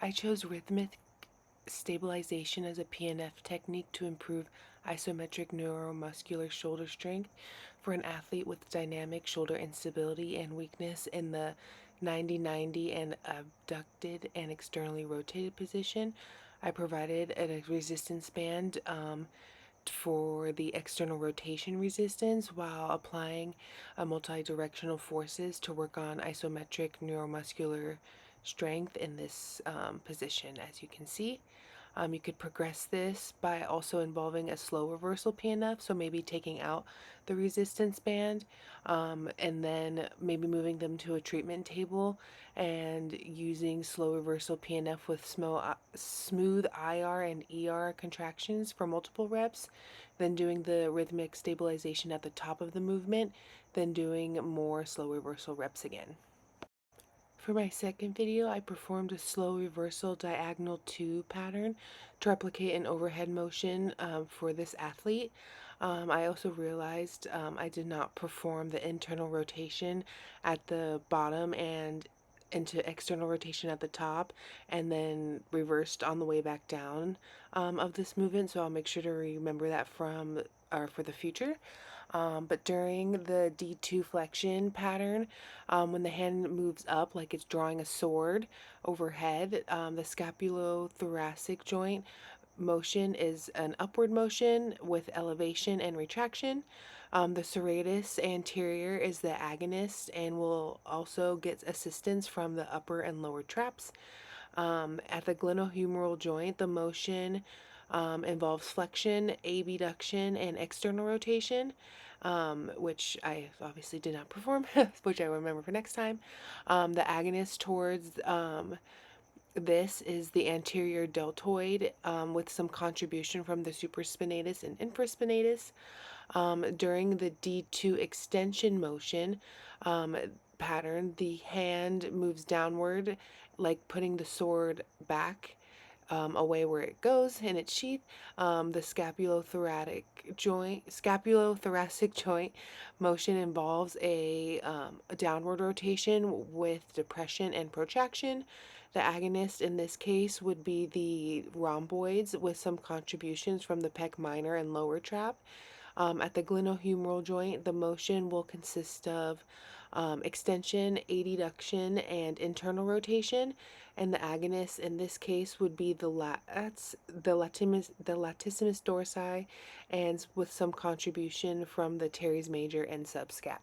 I chose rhythmic stabilization as a PNF technique to improve isometric neuromuscular shoulder strength for an athlete with dynamic shoulder instability and weakness in the 90-90 and abducted and externally rotated position. I provided a resistance band for the external rotation resistance while applying multi-directional forces to work on isometric neuromuscular strength in this position, as you can see. You could progress this by also involving a slow reversal PNF, so maybe taking out the resistance band and then maybe moving them to a treatment table and using slow reversal PNF with smooth IR and ER contractions for multiple reps, then doing the rhythmic stabilization at the top of the movement, then doing more slow reversal reps again. For my second video, I performed a slow reversal diagonal 2 pattern to replicate an overhead motion for this athlete. I also realized I did not perform the internal rotation at the bottom and into external rotation at the top, and then reversed on the way back down of this movement, so I'll make sure to remember that for the future. But during the D2 flexion pattern, when the hand moves up like it's drawing a sword overhead, the scapulothoracic joint motion is an upward motion with elevation and retraction. The serratus anterior is the agonist and will also get assistance from the upper and lower traps. At the glenohumeral joint, the motion involves flexion, abduction, and external rotation, which I obviously did not perform, which I remember for next time. The agonist towards this is the anterior deltoid with some contribution from the supraspinatus and infraspinatus. During the D2 extension motion pattern, the hand moves downward, like putting the sword back away where it goes in its sheath. The scapulothoracic joint motion involves a downward rotation with depression and protraction. The agonist in this case would be the rhomboids with some contributions from the pec minor and lower trap. At the glenohumeral joint, the motion will consist of extension, adduction, and internal rotation, and the agonist in this case would be the latissimus dorsi, and with some contribution from the teres major and subscap.